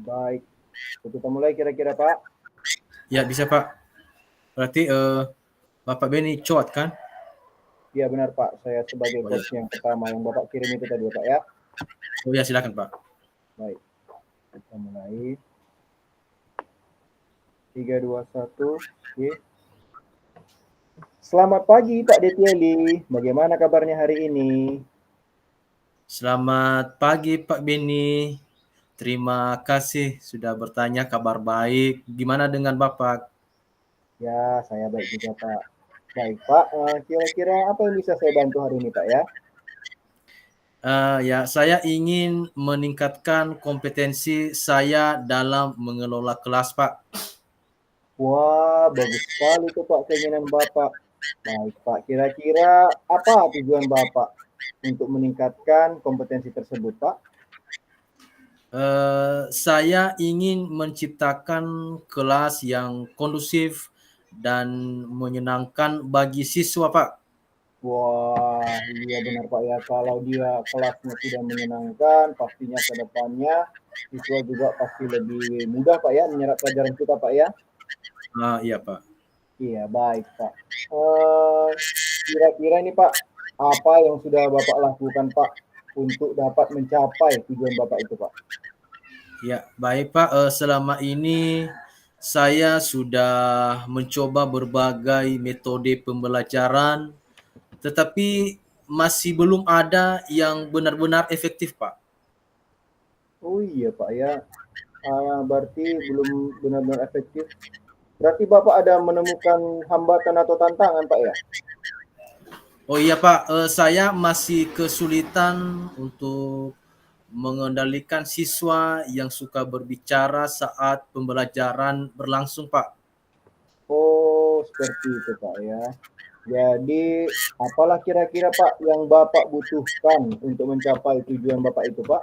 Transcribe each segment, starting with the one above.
Baik, kita mulai kira-kira Pak. Ya, bisa Pak. Berarti Bapak Beni Cot kan? Iya benar Pak, saya sebagai Oh ya. coach yang pertama yang Bapak kirim itu tadi ya Pak ya. Oh ya, silakan Pak. Baik, kita mulai. 3, 2, 1. Oke. Selamat pagi Pak Detieli, bagaimana kabarnya hari ini? Selamat pagi Pak Beni. Terima kasih sudah bertanya, kabar baik. Gimana dengan Bapak? Ya, saya baik juga Pak. Baik Pak, kira-kira apa yang bisa saya bantu hari ini Pak ya? Ya, saya ingin meningkatkan kompetensi saya dalam mengelola kelas, Pak. Wah, bagus sekali tuh Pak keinginan Bapak. Baik Pak, kira-kira apa tujuan Bapak untuk meningkatkan kompetensi tersebut Pak? Saya ingin menciptakan kelas yang kondusif dan menyenangkan bagi siswa, Pak. Wah, iya benar Pak ya. Kalau dia kelasnya sudah menyenangkan, pastinya ke depannya siswa juga pasti lebih mudah Pak ya menyerap pelajaran kita Pak ya. Iya, Pak. Iya, baik Pak. Eh, Kira-kira ini Pak, apa yang sudah Bapak lakukan Pak untuk dapat mencapai tujuan Bapak itu Pak? Ya, baik Pak. Selama ini saya sudah mencoba berbagai metode pembelajaran, tetapi masih belum ada yang benar-benar efektif, Pak. Oh iya Pak ya, berarti belum benar-benar efektif. Berarti Bapak ada menemukan hambatan atau tantangan Pak ya? Oh iya Pak, saya masih kesulitan untuk mengendalikan siswa yang suka berbicara saat pembelajaran berlangsung, Pak. Oh, seperti itu Pak ya. Jadi, apalah kira-kira Pak yang Bapak butuhkan untuk mencapai tujuan Bapak itu Pak?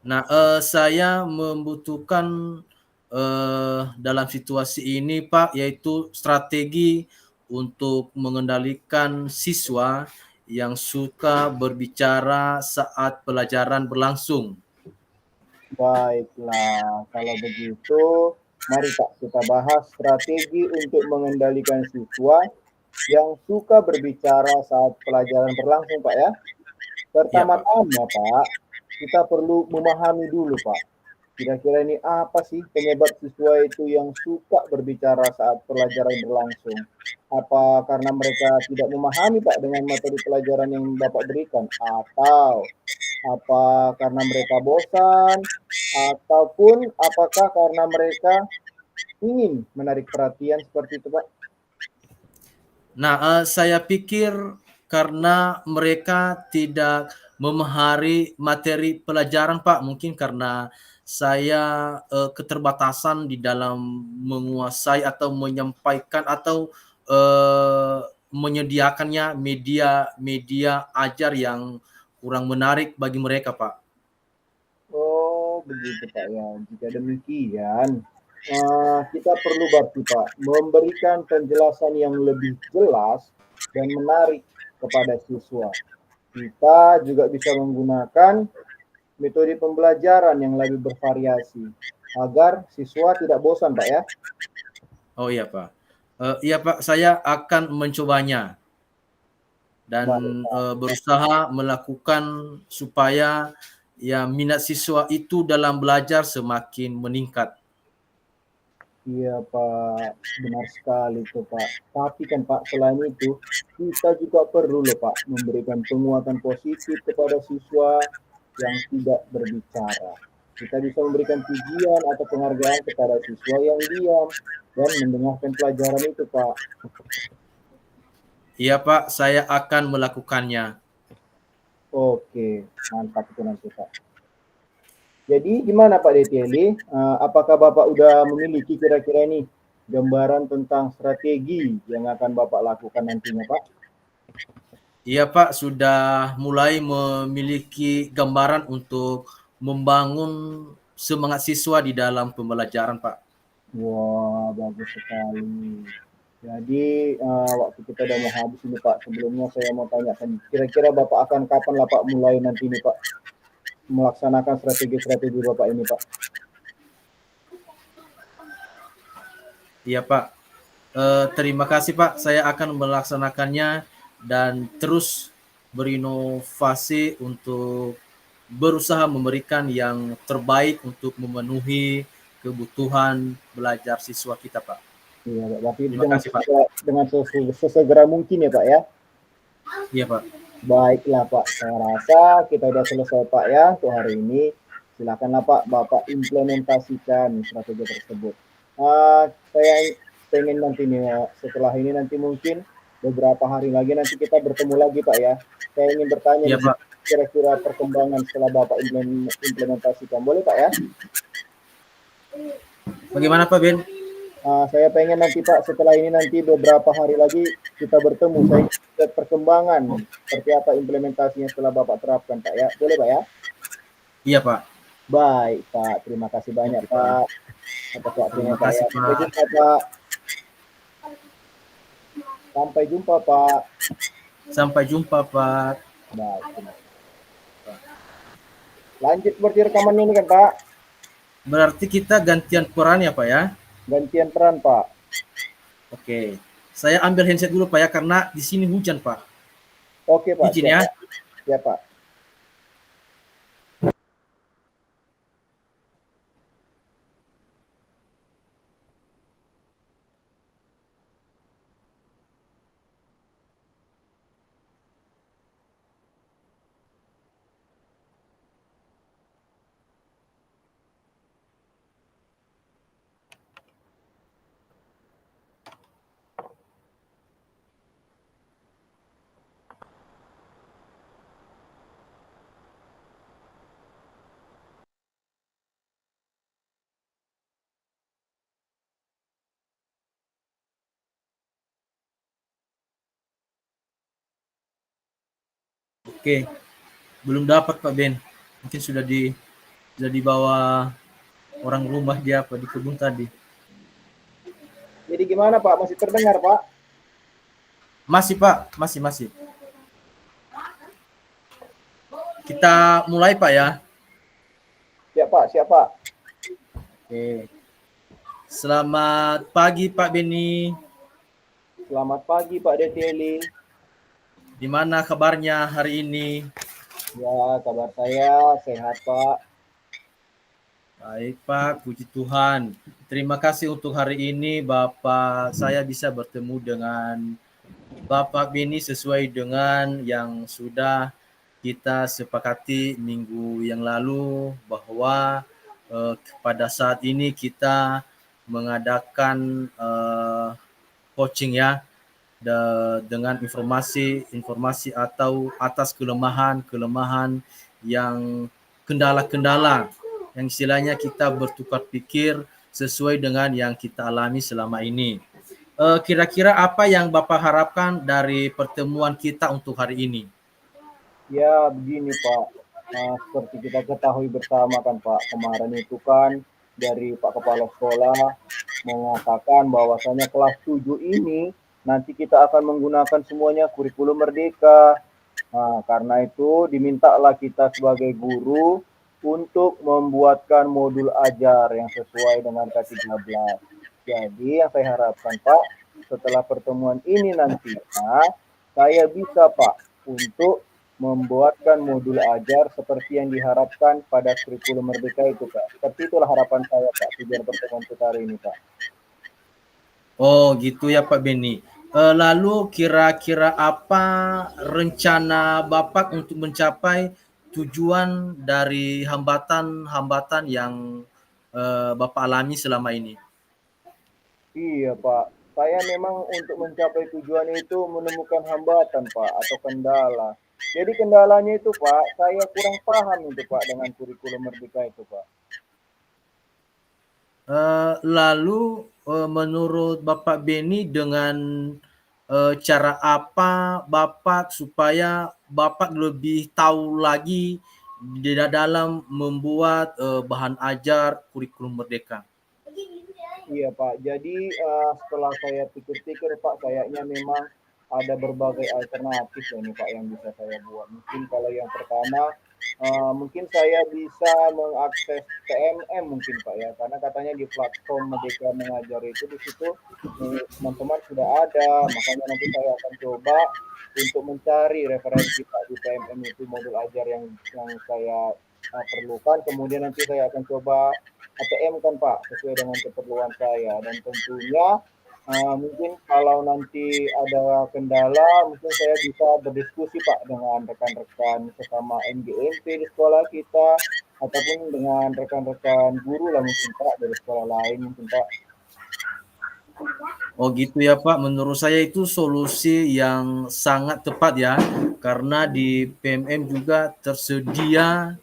Nah, saya membutuhkan dalam situasi ini, Pak, yaitu strategi untuk mengendalikan siswa yang suka berbicara saat pelajaran berlangsung. Baiklah, kalau begitu, mari Pak kita bahas strategi untuk mengendalikan siswa yang suka berbicara saat pelajaran berlangsung Pak ya. Iya, Pak. Pertama-tama Pak, kita perlu memahami dulu Pak. Kira-kira ini apa sih penyebab siswa itu yang suka berbicara saat pelajaran berlangsung? Apa karena mereka tidak memahami Pak dengan materi pelajaran yang Bapak berikan? Atau apa karena mereka bosan? Ataupun apakah karena mereka ingin menarik perhatian seperti itu Pak? Nah, saya pikir karena mereka tidak memahami materi pelajaran, Pak. Mungkin karena saya keterbatasan di dalam menguasai atau menyampaikan atau menyediakannya media-media ajar yang kurang menarik bagi mereka, Pak. Oh, begitu Pak ya. Jika demikian, kita perlu berarti Pak memberikan penjelasan yang lebih jelas dan menarik kepada siswa. Kita juga bisa menggunakan metode pembelajaran yang lebih bervariasi agar siswa tidak bosan Pak ya. Oh iya, Pak. Iya, Pak, saya akan mencobanya dan Baik. berusaha melakukan supaya ya minat siswa itu dalam belajar semakin meningkat. Iya Pak, benar sekali tuh Pak. Tapi kan Pak, selain itu kita juga perlu loh Pak memberikan penguatan positif kepada siswa yang tidak berbicara. Kita bisa memberikan pujian atau penghargaan kepada siswa yang diam dan mendengarkan pelajaran itu Pak. Iya Pak, saya akan melakukannya. Oke, mantap itu nanti Pak. Jadi gimana Pak Detieli? Apakah Bapak udah memiliki kira-kira ini gambaran tentang strategi yang akan Bapak lakukan nantinya Pak? Iya Pak, sudah mulai memiliki gambaran untuk membangun semangat siswa di dalam pembelajaran Pak. Wah, bagus sekali. Jadi, waktu kita udah mau habis ini Pak, sebelumnya saya mau tanyakan, kira-kira Bapak akan kapan lah Pak mulai nanti nih Pak? melaksanakan strategi-strategi Bapak ini, Pak? Iya Pak. Terima kasih Pak. Saya akan melaksanakannya dan terus berinovasi untuk berusaha memberikan yang terbaik untuk memenuhi kebutuhan belajar siswa kita Pak. Iya, Pak. Berarti Terima kasih Pak. dengan sesegera mungkin ya, Pak ya? Iya Pak. Baiklah Pak, saya rasa kita sudah selesai Pak ya untuk hari ini. Silakanlah Pak, Bapak implementasikan strategi tersebut. Saya pengen nanti nih setelah ini nanti mungkin beberapa hari lagi nanti kita bertemu lagi Pak ya. Saya ingin bertanya Iya nih, Pak. kira-kira perkembangan setelah Bapak implementasikan. Boleh Pak ya? Bagaimana Pak Ben? Saya pengen nanti Pak setelah ini nanti beberapa hari lagi kita bertemu. Saya lihat perkembangan seperti apa implementasinya setelah Bapak terapkan Pak ya. Boleh Pak ya? Iya Pak. Baik Pak, terima kasih banyak Oke, Pak atas waktunya Terima Pak kasih ya. Sampai Pak. jumpa Pak. Sampai jumpa Pak. Sampai jumpa Pak. Baik. Lanjut seperti rekamannya ini kan Pak. Berarti kita gantian peran ya Pak ya? Gantian peran Pak. Oke. Saya ambil handset dulu Pak ya karena di sini hujan Pak. Oke Pak, Izin siap ya. Pak. Siap Pak. Oke. Belum dapat Pak Ben. Mungkin sudah dibawa orang rumah dia apa di kebun tadi. Jadi gimana Pak? Masih terdengar Pak? Masih Pak, masih. Kita mulai Pak ya. Siap Pak, siap Pak. Oke. Selamat pagi Pak Beni. Selamat pagi Pak Deteli. Di mana kabarnya hari ini? Ya, kabar saya sehat Pak. Baik Pak, puji Tuhan. Terima kasih untuk hari ini Bapak saya bisa bertemu dengan Bapak Beni sesuai dengan yang sudah kita sepakati minggu yang lalu bahwa pada saat ini kita mengadakan coaching ya dengan informasi atau atas kelemahan yang kendala-kendala yang istilahnya kita bertukar pikir sesuai dengan yang kita alami selama ini. Kira-kira apa yang Bapak harapkan dari pertemuan kita untuk hari ini? Ya, begini Pak. Seperti kita ketahui bersama kan Pak, kemarin itu kan dari Pak Kepala Sekolah mengatakan bahwasanya kelas 7 ini nanti kita akan menggunakan semuanya kurikulum merdeka. Karena itu dimintalah kita sebagai guru untuk membuatkan modul ajar yang sesuai dengan K13. Jadi yang saya harapkan Pak, setelah pertemuan ini nantinya saya bisa Pak untuk membuatkan modul ajar seperti yang diharapkan pada kurikulum merdeka itu Pak. Seperti itulah harapan saya Pak, tujuan pertemuan kita hari ini Pak. Oh gitu ya Pak Beni. Lalu kira-kira apa rencana Bapak untuk mencapai tujuan dari hambatan-hambatan yang Bapak alami selama ini? Iya Pak, saya memang untuk mencapai tujuan itu menemukan hambatan Pak atau kendala. Jadi kendalanya itu Pak, saya kurang paham itu Pak dengan kurikulum merdeka itu Pak. Lalu menurut Bapak Beni dengan cara apa Bapak supaya Bapak lebih tahu lagi di dalam membuat bahan ajar kurikulum merdeka? Iya Pak, jadi setelah saya pikir-pikir Pak, kayaknya memang ada berbagai alternatif ya nih Pak yang bisa saya buat. Mungkin kalau yang pertama mungkin saya bisa mengakses PMM mungkin Pak ya, karena katanya di platform Merdeka Mengajar itu di situ teman-teman sudah ada, makanya nanti saya akan coba untuk mencari referensi Pak di PMM itu modul ajar yang saya perlukan, kemudian nanti saya akan coba ATM kan Pak sesuai dengan keperluan saya, dan tentunya mungkin kalau nanti ada kendala, mungkin saya bisa berdiskusi Pak dengan rekan-rekan sesama MGMP di sekolah kita, ataupun dengan rekan-rekan guru lah mungkin Pak dari sekolah lain mungkin Pak. Oh gitu ya Pak, menurut saya itu solusi yang sangat tepat ya, karena di PMM juga tersedia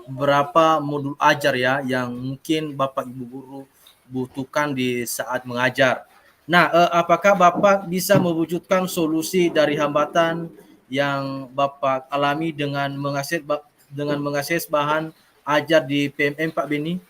beberapa modul ajar ya yang mungkin Bapak Ibu guru butuhkan di saat mengajar. Nah, apakah Bapak bisa mewujudkan solusi dari hambatan yang Bapak alami dengan mengakses bahan ajar di PMM Pak Beni?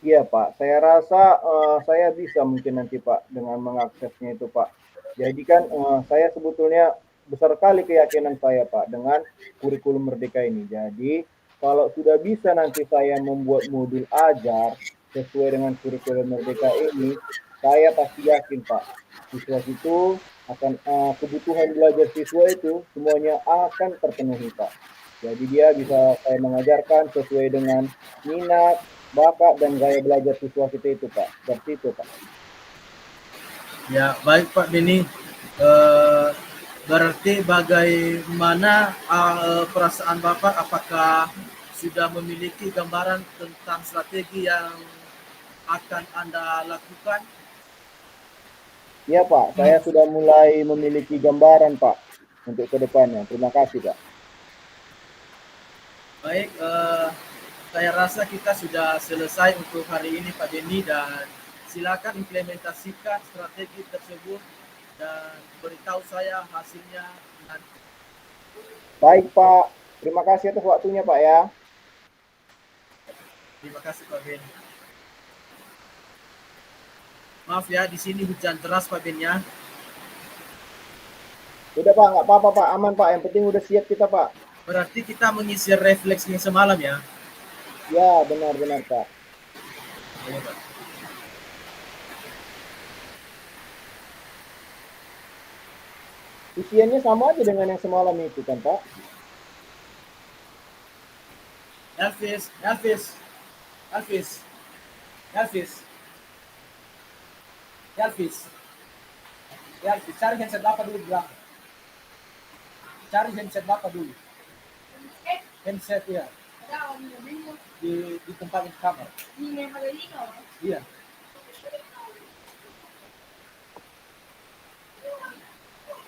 Iya Pak, saya rasa saya bisa mungkin nanti Pak dengan mengaksesnya itu Pak. Jadi kan saya sebetulnya besar kali keyakinan saya Pak dengan kurikulum Merdeka ini. Jadi kalau sudah bisa nanti saya membuat modul ajar sesuai dengan kurikulum Merdeka ini, saya pasti yakin Pak, siswa itu akan kebutuhan belajar siswa itu semuanya akan terpenuhi Pak. Jadi dia bisa saya mengajarkan sesuai dengan minat, bakat dan gaya belajar siswa kita itu Pak, seperti itu Pak. Ya, baik Pak Beni. Eh, Berarti bagaimana perasaan Bapak? Apakah sudah memiliki gambaran tentang strategi yang akan Anda lakukan? Iya Pak, saya sudah mulai memiliki gambaran Pak untuk ke depannya. Terima kasih Pak. Baik, saya rasa kita sudah selesai untuk hari ini Pak Beni, dan silakan implementasikan strategi tersebut dan beritahu saya hasilnya nanti. Baik Pak, terima kasih atas waktunya Pak ya. Terima kasih Pak Beni. Maaf ya, di sini hujan deras Pak Beni ya. Udah Pak, nggak apa-apa Pak, aman Pak. Yang penting udah siap kita Pak. Berarti kita mengisi refleksinya semalam ya. Ya, benar-benar Pak. Iya, Pak. Isiannya sama aja dengan yang semalam itu kan Pak. Elvis, Elvis, Elvis, Elvis, Elvis, Elvis, cari handset Bapak dulu di belakang. Cari handset Bapak dulu. Handset ya. Di tempat di kamar. Iya.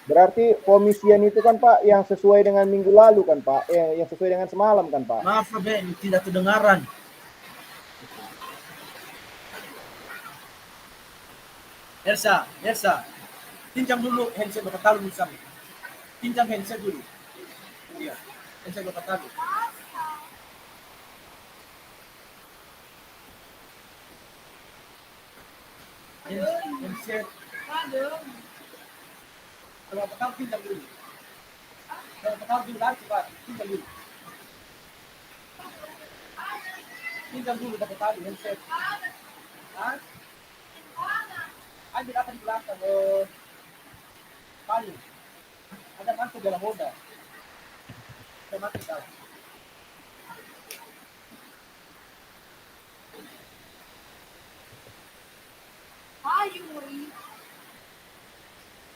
Berarti pemisian itu kan Pak yang sesuai dengan minggu lalu kan Pak, yang sesuai dengan semalam kan Pak. Maaf Pak Ben, tidak kedengaran. Elsa, Elsa, pinjam dulu handset Bapak taruh di sana. Pinjam handset dulu. Iya, handset Bapak taruh. Handset. Kalau Bapak taruh pinjam dulu. Kalau Bapak taruh dulu lagi cepat, pinjam dulu. Pinjam dulu Bapak taruh handset. Hah? Ambil apa di belakang? Paling. Ada mantu dalam roda. Saya mati dalam.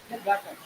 Di belakang.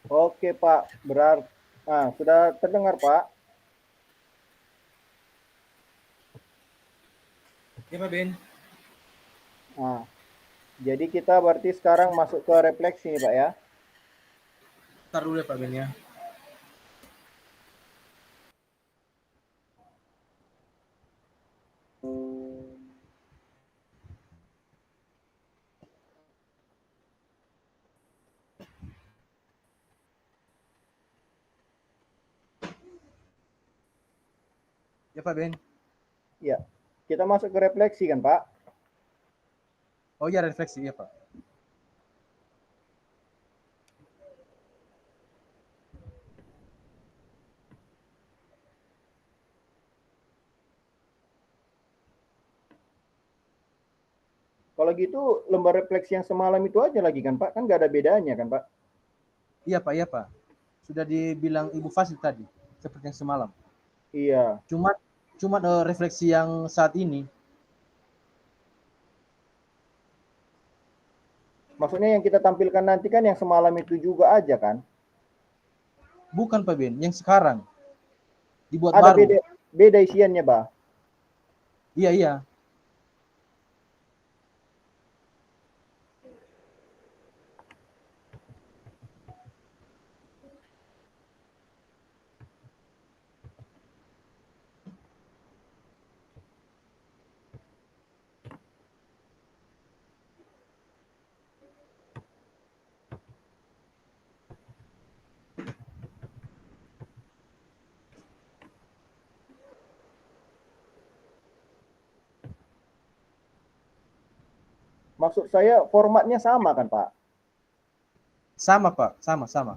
Oke Pak, berarti sudah terdengar Pak. Ya Pak Ben. Nah, jadi kita berarti sekarang masuk ke refleksi nih Pak ya. Ntar dulu ya Pak Ben ya. Ya Pak Ben. Ya, kita masuk ke refleksi kan Pak. Oh iya refleksi ya Pak. Kalau gitu lembar refleksi yang semalam itu aja lagi kan Pak, kan nggak ada bedanya kan Pak. Iya Pak, iya Pak. Sudah dibilang Ibu Fasil tadi, seperti yang semalam. Iya, Cuma cuma refleksi yang saat ini maksudnya yang kita tampilkan nanti kan yang semalam itu juga aja kan. bukan Pak Ben, yang sekarang dibuat Ada baru. beda isiannya Bah. Iya iya. Maksud saya formatnya sama kan Pak. Sama Pak, sama sama.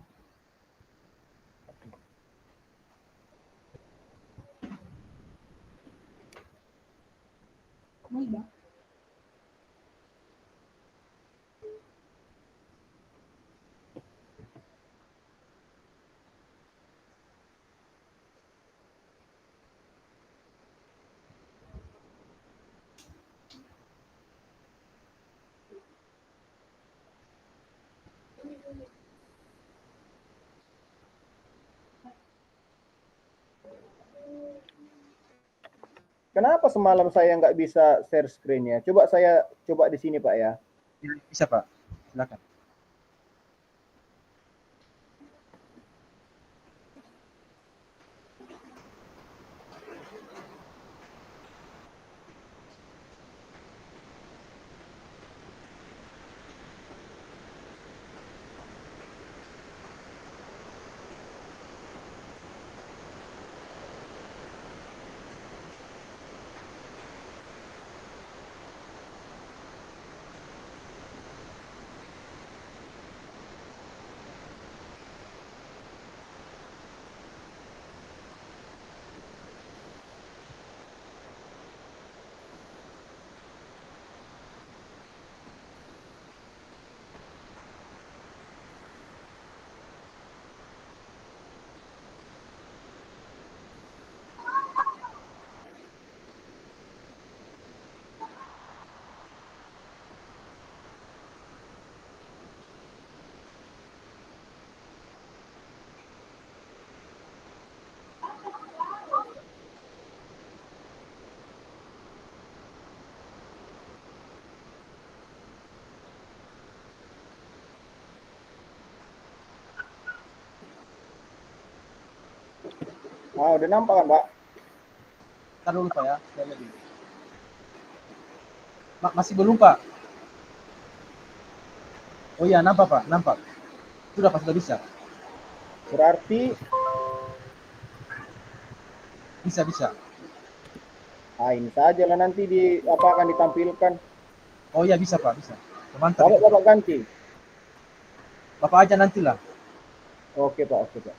Kenapa semalam saya nggak bisa share screen-nya? Coba saya coba di sini Pak ya. Ya, bisa Pak, silakan. Udah nampak kan Pak? Ntar dulu Pak ya, saya lihat dulu. Masih belum Pak? Oh iya, nampak Pak, nampak. Sudah Pak, sudah bisa. Berarti Bisa bisa. ini saja lah nanti di apa akan ditampilkan. Oh iya bisa Pak, bisa. Mantap itu Pak. Bapak ganti. Bapak aja nantilah. Oke Pak, oke Pak.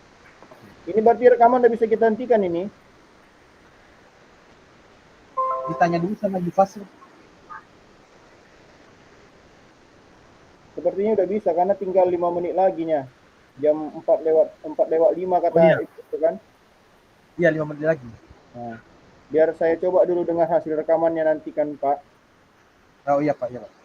Ini berarti rekaman udah bisa kita hentikan ini. Ditanya dulu sama Ibu Fasil. Sepertinya udah bisa karena tinggal 5 menit lagi nya. Jam 4 lewat 5 kata Oh iya, itu kan. iya 5 menit lagi. Nah, biar saya coba dulu dengan hasil rekamannya nanti kan Pak. Oh iya Pak, iya Pak.